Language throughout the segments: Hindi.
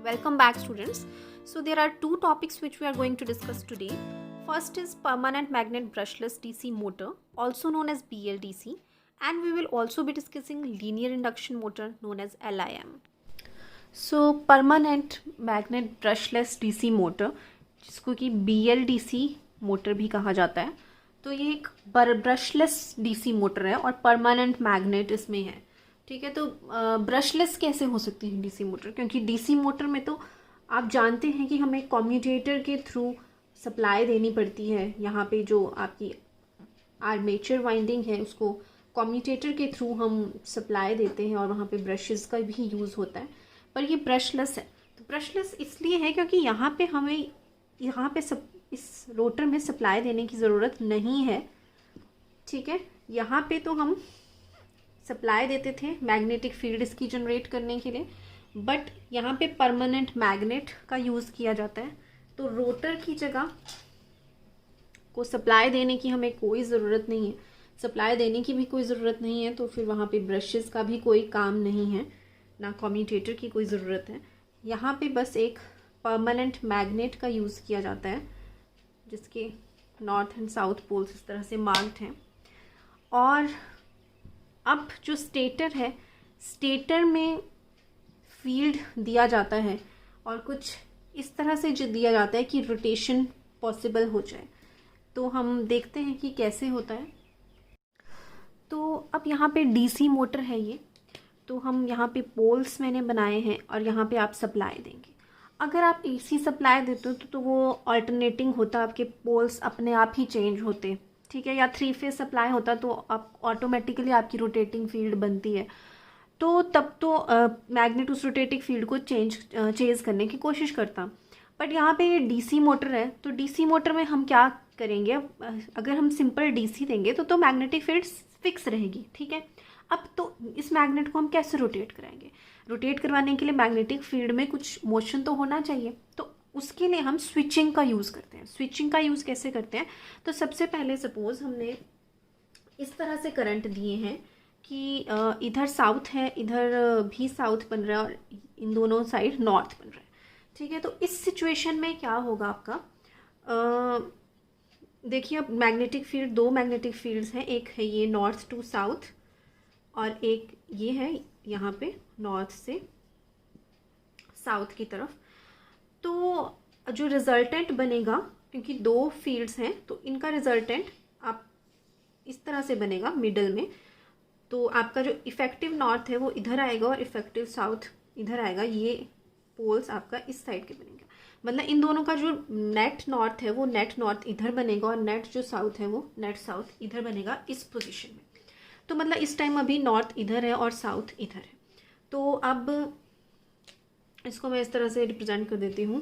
Welcome back, students. So there are two topics which we are going to discuss today. First is permanent magnet brushless DC motor, also known as BLDC, and we will also be discussing linear induction motor known as LIM. So permanent magnet brushless DC motor, जिसको कि BLDC मोटर भी कहा जाता है, तो ये एक ब्रशलेस डीसी मोटर है और परमानेंट मैग्नेट इसमें है। ठीक है, तो ब्रशलेस कैसे हो सकती है डीसी मोटर? क्योंकि डीसी मोटर में तो आप जानते हैं कि हमें कम्यूटेटर के थ्रू सप्लाई देनी पड़ती है। यहाँ पे जो आपकी आर्मेचर वाइंडिंग है उसको कम्यूटेटर के थ्रू हम सप्लाई देते हैं और वहाँ पे ब्रशेस का भी यूज़ होता है, पर ये ब्रशलेस है। तो ब्रशलेस इसलिए है क्योंकि यहाँ पे हमें इस रोटर में सप्लाई देने की ज़रूरत नहीं है। ठीक है, यहाँ पे तो हम सप्लाई देते थे मैग्नेटिक फील्ड इसकी जनरेट करने के लिए, बट यहाँ पे परमानेंट मैग्नेट का यूज़ किया जाता है। तो रोटर की जगह को सप्लाई देने की हमें कोई ज़रूरत नहीं है, सप्लाई देने की भी कोई ज़रूरत नहीं है, तो फिर वहाँ पे ब्रशेस का भी कोई काम नहीं है, ना कम्यूटेटर की कोई ज़रूरत है। यहाँ पे बस एक परमानेंट मैग्नेट का यूज़ किया जाता है जिसके नॉर्थ एंड साउथ पोल्स इस तरह से मार्क्ड हैं। और अब जो स्टेटर है, स्टेटर में फील्ड दिया जाता है और कुछ इस तरह से जो दिया जाता है कि रोटेशन पॉसिबल हो जाए। तो हम देखते हैं कि कैसे होता है। तो अब यहाँ पे डीसी मोटर है ये, तो हम यहाँ पे पोल्स मैंने बनाए हैं और यहाँ पे आप सप्लाई देंगे। अगर आप एसी सप्लाई देते हो तो वो अल्टरनेटिंग होता, आपके पोल्स अपने आप ही चेंज होते। ठीक है, या 3 फेज सप्लाई होता तो आप ऑटोमेटिकली आपकी रोटेटिंग फील्ड बनती है, तो तब तो मैग्नेट उस रोटेटिंग फील्ड को चेंज करने की कोशिश करता। बट यहाँ पे ये डीसी मोटर है, तो डीसी मोटर में हम क्या करेंगे, अगर हम सिंपल डीसी देंगे तो मैग्नेटिक फील्ड फिक्स रहेगी। ठीक है, अब तो इस मैग्नेट को हम कैसे रोटेट कराएंगे? रोटेट करवाने के लिए मैग्नेटिक फील्ड में कुछ मोशन तो होना चाहिए, तो उसके लिए हम स्विचिंग का यूज़ करते हैं। स्विचिंग का यूज़ कैसे करते हैं? तो सबसे पहले सपोज हमने इस तरह से करंट दिए हैं कि इधर साउथ है, इधर भी साउथ बन रहा है और इन दोनों साइड नॉर्थ बन रहा है। ठीक है, तो इस सिचुएशन में क्या होगा आपका, देखिए अब मैग्नेटिक फील्ड, दो मैग्नेटिक फील्ड्स हैं, एक है ये नॉर्थ टू साउथ और एक ये है यहाँ पे नॉर्थ से साउथ की तरफ। तो जो रिजल्टेंट बनेगा, क्योंकि दो फील्ड्स हैं तो इनका रिजल्टेंट आप इस तरह से बनेगा मिडल में। तो आपका जो इफेक्टिव नॉर्थ है वो इधर आएगा और इफेक्टिव साउथ इधर आएगा। ये पोल्स आपका इस साइड के बनेगा, मतलब इन दोनों का जो नेट नॉर्थ है वो नेट नॉर्थ इधर बनेगा और नेट जो साउथ है वो नेट साउथ इधर बनेगा इस पोजीशन में। तो मतलब इस टाइम अभी नॉर्थ इधर है और साउथ इधर है। तो अब इसको मैं इस तरह से रिप्रेजेंट कर देती हूँ।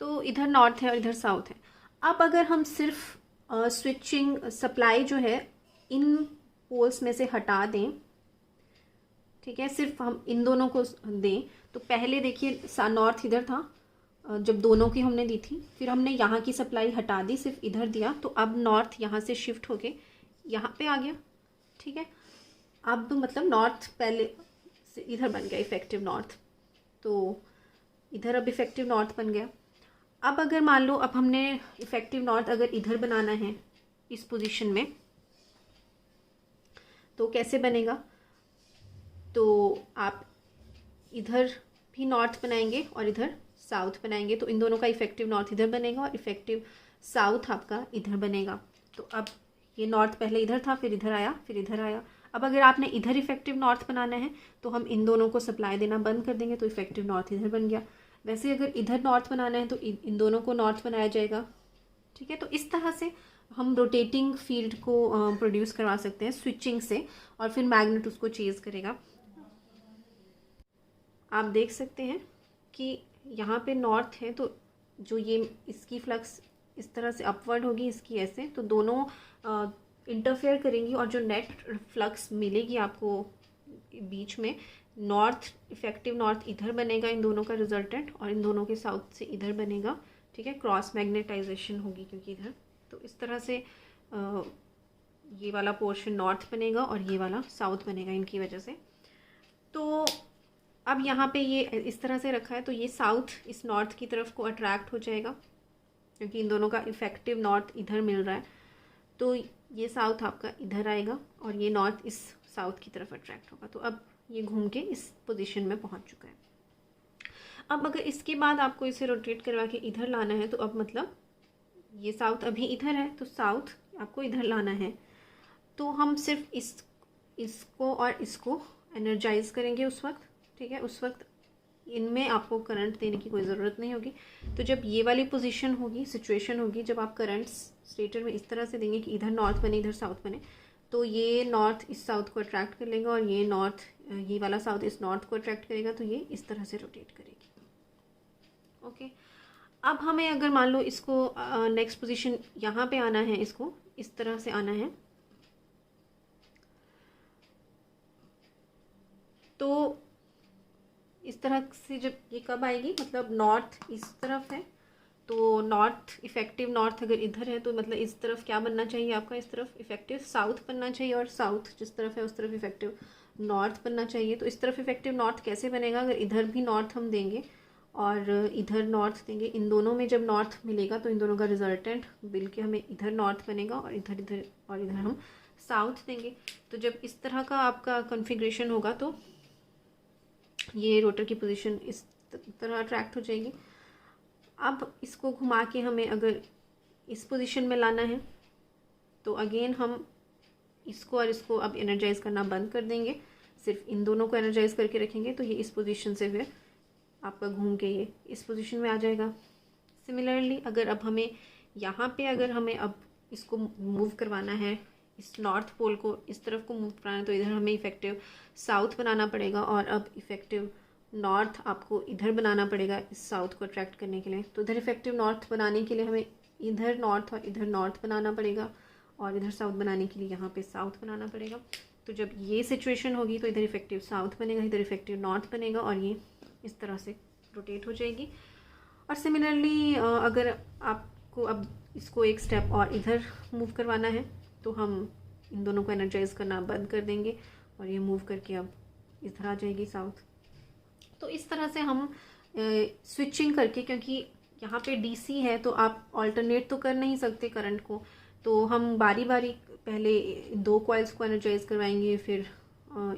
तो इधर नॉर्थ है और इधर साउथ है। अब अगर हम सिर्फ स्विचिंग सप्लाई जो है इन पोल्स में से हटा दें, ठीक है, सिर्फ हम इन दोनों को दें, तो पहले देखिए नॉर्थ इधर था जब दोनों की हमने दी थी, फिर हमने यहाँ की सप्लाई हटा दी, सिर्फ इधर दिया, तो अब नॉर्थ यहाँ से शिफ्ट होके यहाँ पे आ गया। ठीक है, अब मतलब नॉर्थ पहले से इधर बन गया इफेक्टिव नॉर्थ, तो इधर अब इफेक्टिव नॉर्थ बन गया। अब अगर मान लो अब हमने इफेक्टिव नॉर्थ अगर इधर बनाना है इस पोजीशन में, तो कैसे बनेगा? तो आप इधर भी नॉर्थ बनाएंगे और इधर साउथ बनाएंगे, तो इन दोनों का इफेक्टिव नॉर्थ इधर बनेगा और इफेक्टिव साउथ आपका इधर बनेगा। तो अब ये नॉर्थ पहले इधर था, फिर इधर आया, फिर इधर आया। अब अगर आपने इधर इफेक्टिव नॉर्थ बनाना है तो हम इन दोनों को सप्लाई देना बंद कर देंगे, तो इफेक्टिव नॉर्थ इधर बन गया। वैसे अगर इधर नॉर्थ बनाना है तो इन दोनों को नॉर्थ बनाया जाएगा। ठीक है, तो इस तरह से हम रोटेटिंग फील्ड को प्रोड्यूस करवा सकते हैं स्विचिंग से, और फिर मैग्नेट उसको चेज करेगा। आप देख सकते हैं कि यहाँ पे नॉर्थ है, तो जो ये इसकी फ्लक्स इस तरह से अपवर्ड होगी, इसकी ऐसे, तो दोनों इंटरफेयर करेंगी और जो नेट फ्लक्स मिलेगी आपको बीच में, नॉर्थ इफेक्टिव नॉर्थ इधर बनेगा इन दोनों का रिजल्टेंट, और इन दोनों के साउथ से इधर बनेगा। ठीक है, क्रॉस मैग्नेटाइजेशन होगी क्योंकि इधर, तो इस तरह से ये वाला पोर्शन नॉर्थ बनेगा और ये वाला साउथ बनेगा इनकी वजह से। तो अब यहाँ पे ये इस तरह से रखा है, तो ये साउथ इस नॉर्थ की तरफ को अट्रैक्ट हो जाएगा, क्योंकि इन दोनों का इफेक्टिव नॉर्थ इधर मिल रहा है। तो ये साउथ आपका इधर आएगा और ये नॉर्थ इस साउथ की तरफ अट्रैक्ट होगा। तो अब ये घूम के इस पोजीशन में पहुंच चुका है। अब अगर इसके बाद आपको इसे रोटेट करवा के इधर लाना है, तो अब मतलब ये साउथ अभी इधर है, तो साउथ आपको इधर लाना है। तो हम सिर्फ इसको और इसको एनर्जाइज करेंगे उस वक्त, ठीक है। उस वक्त इनमें आपको करंट देने की कोई ज़रूरत नहीं होगी। तो जब ये वाली पोजीशन होगी, सिचुएशन होगी, जब आप करंट स्टेटर में इस तरह से देंगे कि इधर नॉर्थ बने इधर साउथ बने, तो ये नॉर्थ इस साउथ को अट्रैक्ट कर लेगा और ये नॉर्थ, ये वाला साउथ इस नॉर्थ को अट्रैक्ट करेगा, तो ये इस तरह से रोटेट करेगी। ओके, अब हमें अगर मान लो इसको नेक्स्ट पोजीशन यहाँ पे आना है, इसको इस तरह से आना है, तो इस तरह से जब ये कब आएगी, मतलब नॉर्थ इस तरफ है, तो नॉर्थ इफेक्टिव नॉर्थ अगर इधर है, तो मतलब इस तरफ क्या बनना चाहिए आपका, इस तरफ इफेक्टिव साउथ बनना चाहिए, और साउथ जिस तरफ है उस तरफ इफेक्टिव नॉर्थ बनना चाहिए। तो इस तरफ इफेक्टिव नॉर्थ कैसे बनेगा, अगर इधर भी नॉर्थ हम देंगे और इधर नॉर्थ देंगे, इन दोनों में जब नॉर्थ मिलेगा तो इन दोनों का रिजल्टेंट मिल के हमें इधर नॉर्थ बनेगा और इधर इधर और इधर हम साउथ देंगे। तो जब इस तरह का आपका कॉन्फ़िगरेशन होगा तो ये रोटर की पोजीशन इस तरह अट्रैक्ट हो जाएगी। अब इसको घुमा के हमें अगर इस पोजीशन में लाना है, तो अगेन हम इसको और इसको अब एनर्जाइज करना बंद कर देंगे, सिर्फ इन दोनों को एनर्जाइज करके रखेंगे। तो ये इस पोजीशन से फिर आपका घूम के ये इस पोजीशन में आ जाएगा। सिमिलरली अगर अब हमें यहाँ पे अगर हमें अब इसको मूव करवाना है, इस नॉर्थ पोल को इस तरफ को मूव कराना है, तो इधर हमें इफेक्टिव साउथ बनाना पड़ेगा और अब इफेक्टिव नॉर्थ आपको इधर बनाना पड़ेगा इस साउथ को अट्रैक्ट करने के लिए। तो इधर इफेक्टिव नॉर्थ बनाने के लिए हमें इधर नॉर्थ और इधर नॉर्थ बनाना पड़ेगा और इधर साउथ बनाने के लिए यहाँ पे साउथ बनाना पड़ेगा। तो जब ये सिचुएशन होगी तो इधर इफेक्टिव साउथ बनेगा, इधर इफेक्टिव नॉर्थ बनेगा और ये इस तरह से रोटेट हो जाएगी। और सिमिलरली अगर आपको अब इसको एक स्टेप और इधर मूव करवाना है, तो हम इन दोनों को एनर्जाइज करना बंद कर देंगे और ये मूव करके अब इधर आ जाएगी साउथ। तो इस तरह से हम स्विचिंग करके, क्योंकि यहाँ पे डीसी है तो आप ऑल्टरनेट तो कर नहीं सकते करंट को, तो हम बारी बारी पहले 2 कॉइल्स को एनर्जाइज करवाएंगे, फिर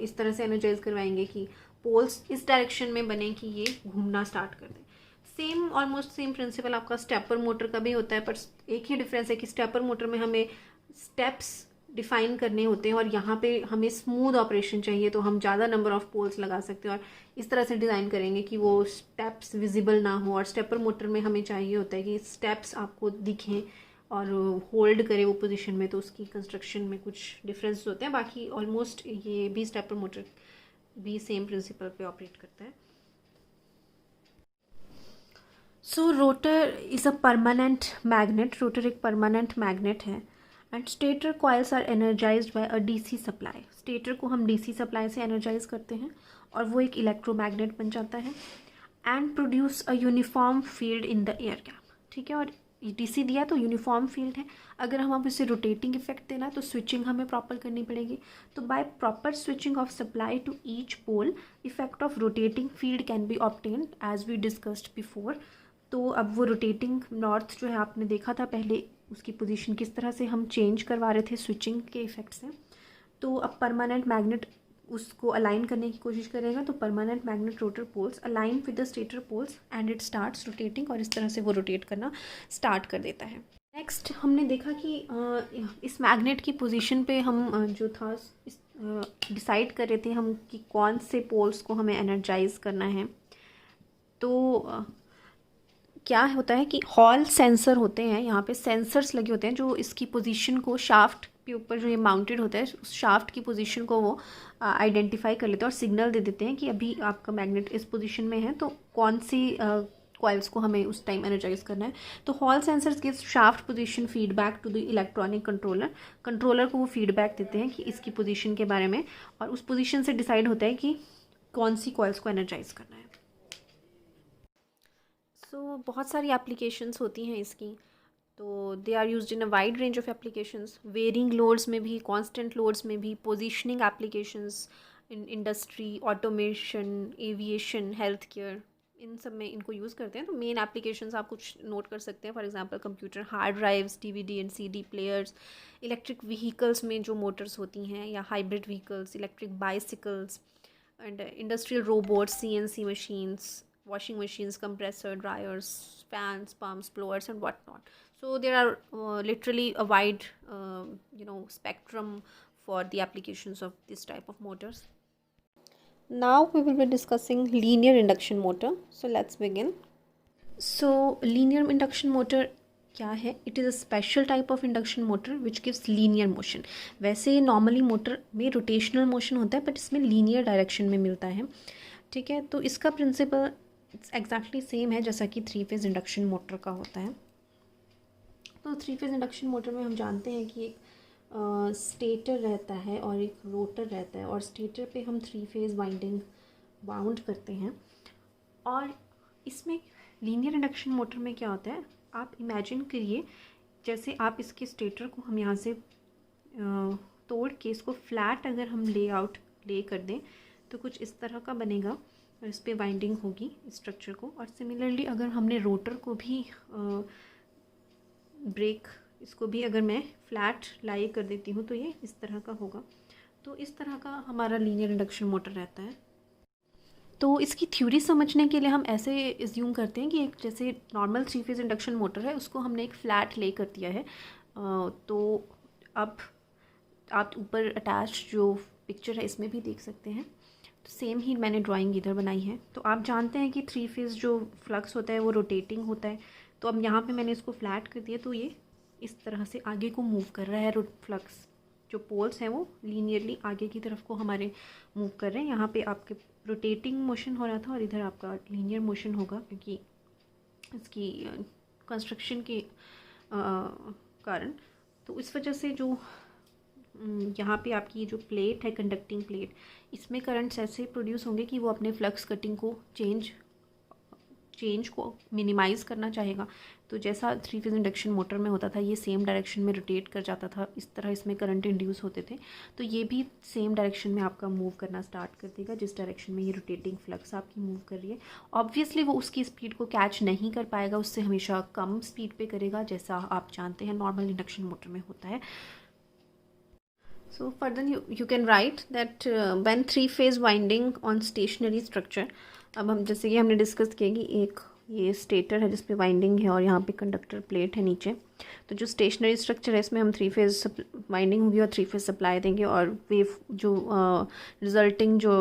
इस तरह से एनर्जाइज करवाएंगे कि पोल्स इस डायरेक्शन में बने कि ये घूमना स्टार्ट कर दे। सेम ऑलमोस्ट सेम प्रिंसिपल आपका स्टेपर मोटर का भी होता है, पर एक ही डिफरेंस है कि स्टेपर मोटर में हमें स्टेप्स डिफाइन करने होते हैं और यहाँ पे हमें स्मूथ ऑपरेशन चाहिए, तो हम ज़्यादा नंबर ऑफ पोल्स लगा सकते हैं और इस तरह से डिज़ाइन करेंगे कि वो स्टेप्स विजिबल ना हो। और स्टेपर मोटर में हमें चाहिए होता है कि स्टेप्स आपको दिखें और होल्ड करे वो पोजीशन में, तो उसकी कंस्ट्रक्शन में कुछ डिफरेंस होते हैं। बाकी ऑलमोस्ट ये भी स्टेपर मोटर भी सेम प्रिंसिपल पे ऑपरेट करता है। So rotor is a permanent magnet, rotor एक परमानेंट मैग्नेट है and stator coils are energized by a DC supply. Stator को हम डीसी सप्लाई से एनर्जाइज करते हैं और वो एक इलेक्ट्रोमैग्नेट बन जाता है and produce a uniform field in the air gap, ठीक है। और डीसी दिया तो यूनिफॉर्म फील्ड है, अगर हम इसे रोटेटिंग इफेक्ट देना है तो स्विचिंग हमें प्रॉपर करनी पड़ेगी। तो by proper switching off supply to each pole effect of rotating field can be obtained as we discussed before. तो अब वो रोटेटिंग नॉर्थ जो है आपने देखा था पहले, उसकी पोजीशन किस तरह से हम चेंज करवा रहे थे स्विचिंग के इफेक्ट से। तो अब परमानेंट मैग्नेट उसको अलाइन करने की कोशिश करेगा, तो permanent magnet rotor poles align with the stator poles and it starts rotating, और इस तरह से वो रोटेट करना स्टार्ट कर देता है। नेक्स्ट हमने देखा कि इस मैग्नेट की पोजीशन पे हम जो था डिसाइड कर रहे थे हम कि कौन से पोल्स को हमें एनर्जाइज करना है। तो क्या होता है कि हॉल सेंसर होते हैं, यहाँ पे सेंसर्स लगे होते हैं जो इसकी पोजीशन को, शाफ्ट के ऊपर जो ये माउंटेड होता है उस शाफ्ट की पोजीशन को वो आइडेंटिफाई कर लेते हैं और सिग्नल दे देते हैं कि अभी आपका मैग्नेट इस पोजीशन में है, तो कौन सी कॉइल्स को हमें उस टाइम एनर्जाइज करना है। तो Hall sensors give shaft position feedback to the electronic controller, controller को वो फीडबैक देते हैं कि इसकी पोजीशन के बारे में, और उस पोजीशन से डिसाइड होता है कि कौन सी कॉइल्स को एनर्जाइज करना है। सो बहुत सारी एप्लीकेशंस होती हैं इसकी, तो they are used in a wide range of applications, varying loads में भी, कांस्टेंट लोड्स में भी, positioning applications in industry, automation, aviation, health care, इन सब में इनको यूज़ करते हैं। तो मेन एप्लीकेशंस आप कुछ नोट कर सकते हैं। For example computer hard drives, DVD and CD players, electric vehicles में जो मोटर्स होती हैं, या hybrid vehicles, electric bicycles, and industrial robots, CNC machines, washing machines, compressor, dryers, fans, pumps, blowers, and whatnot. So there are literally a wide, spectrum for the applications of this type of motors. Now we will be discussing linear induction motor. So let's begin. So linear induction motor क्या है? It is a special type of induction motor which gives linear motion. वैसे नॉर्मली मोटर में रोटेशनल मोशन होता है, बट इसमें लीनियर डायरेक्शन में मिलता है. ठीक है, तो इसका प्रिंसिपल एग्जैक्टली सेम है जैसा कि 3 फेज़ इंडक्शन मोटर का होता है. तो 3 फेज़ इंडक्शन मोटर में हम जानते हैं कि एक स्टेटर रहता है और एक रोटर रहता है, और स्टेटर पे हम 3 फेज़ वाइंडिंग बाउंड करते हैं. और इसमें लीनियर इंडक्शन मोटर में क्या होता है, आप इमेजिन करिए जैसे आप इसके स्टेटर को हम यहाँ से तोड़ के इसको फ्लैट अगर हम ले कर दें तो कुछ इस तरह का बनेगा, और इस पर वाइंडिंग होगी स्ट्रक्चर को. और सिमिलरली अगर हमने रोटर को भी ब्रेक, इसको भी अगर मैं फ्लैट लाई कर देती हूँ तो ये इस तरह का होगा. तो इस तरह का हमारा लीनियर इंडक्शन मोटर रहता है. तो इसकी थ्योरी समझने के लिए हम ऐसे एज्यूम करते हैं कि एक जैसे नॉर्मल 3 फेज़ इंडक्शन मोटर है, उसको हमने एक फ्लैट ले कर दिया है. तो अब आप ऊपर अटैच जो पिक्चर है इसमें भी देख सकते हैं. तो सेम ही मैंने ड्राइंग इधर बनाई है. तो आप जानते हैं कि 3 फेज़ जो फ्लक्स होता है वो रोटेटिंग होता है. तो अब यहाँ पे मैंने इसको फ्लैट कर दिया, तो ये इस तरह से आगे को मूव कर रहा है. फ्लक्स जो पोल्स हैं वो लीनियरली आगे की तरफ को हमारे मूव कर रहे हैं. यहाँ पे आपके रोटेटिंग मोशन हो रहा था और इधर आपका लीनियर मोशन होगा, क्योंकि इसकी कंस्ट्रक्शन के कारण. तो इस वजह से जो यहाँ पे आपकी जो प्लेट है, कंडक्टिंग प्लेट, इसमें करंट्स ऐसे प्रोड्यूस होंगे कि वो अपने फ्लक्स कटिंग को चेंज को मिनिमाइज़ करना चाहेगा. तो जैसा 3 फेज़ इंडक्शन मोटर में होता था, ये सेम डायरेक्शन में रोटेट कर जाता था, इस तरह इसमें करंट इंड्यूस होते थे. तो ये भी सेम डायरेक्शन में आपका मूव करना स्टार्ट कर देगा, जिस डायरेक्शन में ये रोटेटिंग फ्लक्स आपकी मूव कर रही है. ऑब्वियसली वो उसकी स्पीड को कैच नहीं कर पाएगा, उससे हमेशा कम स्पीड पे करेगा, जैसा आप जानते हैं नॉर्मल इंडक्शन मोटर में होता है. So further you can write that when 3 phase winding on stationary structure. अब हम जैसे कि हमने डिस्कस किया कि एक ये स्टेटर है जिस पे वाइंडिंग है और यहाँ पे कंडक्टर प्लेट है नीचे. तो जो स्टेशनरी स्ट्रक्चर है इसमें हम 3 फेज़ वाइंडिंग होगी और 3 फेज़ सप्लाई देंगे, और वेव जो रिजल्टिंग जो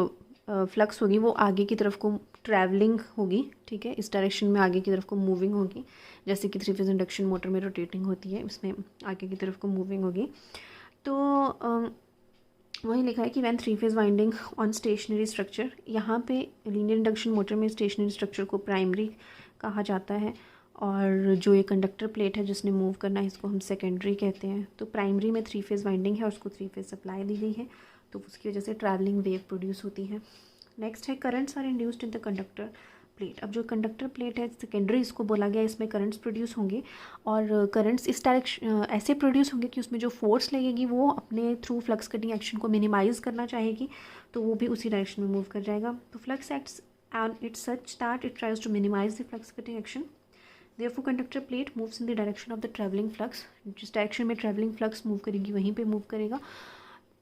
फ्लक्स होगी वो आगे की तरफ को ट्रैवलिंग होगी. ठीक है, इस डायरेक्शन में आगे की तरफ को मूविंग होगी, जैसे कि 3 फेज़ इंडक्शन मोटर में रोटेटिंग होती है, इसमें आगे की तरफ को मूविंग होगी. तो वही लिखा है कि when 3 phase winding on stationary structure. यहाँ पे लीनियर इंडक्शन मोटर में स्टेशनरी स्ट्रक्चर को प्राइमरी कहा जाता है, और जो ये कंडक्टर प्लेट है जिसने मूव करना है इसको हम सेकेंडरी कहते हैं. तो प्राइमरी में 3 फेज़ वाइंडिंग है और उसको 3 फेज़ सप्लाई दी गई है, तो उसकी वजह से ट्रैवलिंग वेव प्रोड्यूस होती है. नेक्स्ट है currents are induced in the conductor plate. अब जो कंडक्टर प्लेट है सेकेंडरी इसको बोला गया, इसमें करंट्स प्रोड्यूस होंगे, और करंट्स इस डायरेक्शन ऐसे प्रोड्यूस होंगे कि उसमें जो फोर्स लगेगी वो अपने थ्रू फ्लक्स कटिंग एक्शन को मिनिमाइज़ करना चाहेगी, तो वो भी उसी डायरेक्शन में मूव कर जाएगा. तो flux acts and it's such that it tries to minimise the flux cutting action. Therefore conductor plate moves in the direction of the travelling flux. जिस डायरेक्शन में ट्रैवलिंग फ्लक्स मूव करेगी वहीं पे मूव करेगा,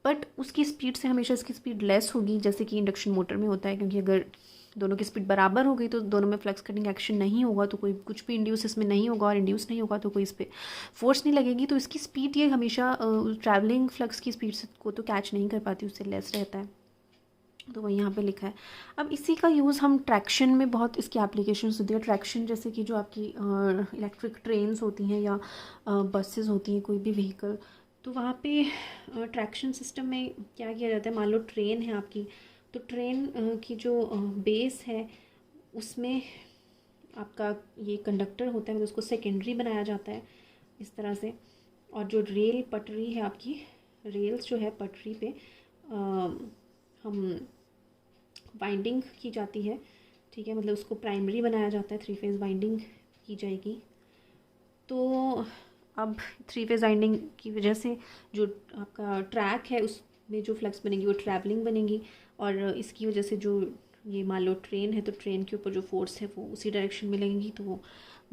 बट उसकी स्पीड से हमेशा इसकी स्पीड लेस होगी, जैसे कि इंडक्शन मोटर में होता है, क्योंकि अगर दोनों की स्पीड बराबर हो गई तो दोनों में फ्लक्स कटिंग एक्शन नहीं होगा, तो कोई कुछ भी इंड्यूस इसमें नहीं होगा, और इंड्यूस नहीं होगा तो कोई इस पर फोर्स नहीं लगेगी. तो इसकी स्पीड ये हमेशा ट्रैवलिंग फ्लक्स की स्पीड से को तो कैच नहीं कर पाती, उससे लेस रहता है. तो वही यहाँ पे लिखा है. अब इसी का यूज़ हम ट्रैक्शन में बहुत इसकी एप्लीकेशंस होती है. ट्रैक्शन जैसे कि जो आपकी इलेक्ट्रिक ट्रेन्स होती हैं या बसेस होती हैं, कोई भी व्हीकल, तो वहाँ पे ट्रैक्शन सिस्टम में क्या किया जाता है, मान लो ट्रेन है आपकी, तो ट्रेन की जो बेस है उसमें आपका ये कंडक्टर होता है, मतलब उसको सेकेंडरी बनाया जाता है इस तरह से. और जो रेल पटरी है आपकी, रेल्स जो है पटरी पे हम वाइंडिंग की जाती है. ठीक है, मतलब उसको प्राइमरी बनाया जाता है, 3 फेज़ वाइंडिंग की जाएगी. तो अब 3 फेज़ वाइंडिंग की वजह से जो आपका ट्रैक है उसमें जो फ्लक्स बनेगी वो ट्रैवलिंग बनेगी, और इसकी वजह से जो ये मान लो ट्रेन है तो ट्रेन के ऊपर जो फोर्स है वो उसी डायरेक्शन में लगेगी तो वो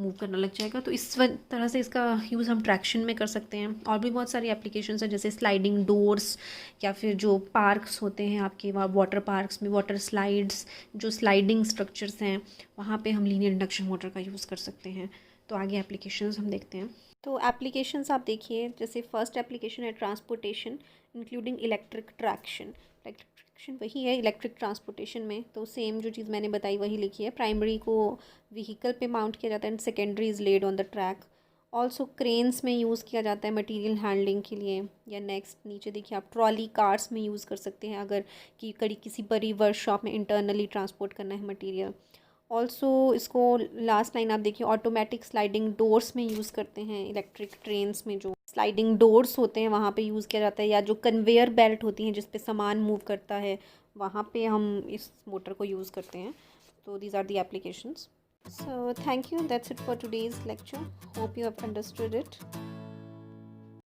मूव करना लग जाएगा। तो इस तरह से इसका यूज़ हम ट्रैक्शन में कर सकते हैं। और भी बहुत सारी एप्लीकेशंस हैं जैसे स्लाइडिंग डोर्स, या फिर जो पार्क्स होते हैं आपके वहाँ वाटर पार्क्स में वाटर स्लाइड्स, जो स्लाइडिंग स्ट्रक्चर्स हैं वहाँ पे हम लीनियर इंडक्शन मोटर का यूज़ कर सकते हैं। तो आगे एप्लीकेशंस हम देखते हैं। तो एप्लीकेशंस आप देखिए, जैसे फर्स्ट एप्लीकेशन है transportation including electric traction. Traction वही है इलेक्ट्रिक ट्रांसपोर्टेशन में, तो सेम जो चीज़ मैंने बताई वही लिखी है। प्राइमरी को व्हीकल पे माउंट किया जाता है and secondary is laid on the track. Also cranes में यूज़ किया जाता है मटेरियल हैंडलिंग के लिए। या नेक्स्ट नीचे देखिए आप ट्रॉली कार्स में यूज़ कर सकते हैं अगर कि कड़ी किसी बड़ी वर्कशॉप में इंटरनली ट्रांसपोर्ट करना है मटेरियल। ऑल्सो इसको लास्ट लाइन आप देखिए ऑटोमेटिक स्लाइडिंग डोर्स में यूज़ करते हैं। इलेक्ट्रिक ट्रेन्स में जो स्लाइडिंग डोर्स होते हैं वहाँ पे यूज़ किया जाता है, या जो कन्वेयर बेल्ट होती हैं जिस पे सामान मूव करता है वहाँ पे हम इस मोटर को यूज़ करते हैं। तो these are the applications. So thank you, that's it for today's lecture. Hope you have understood it.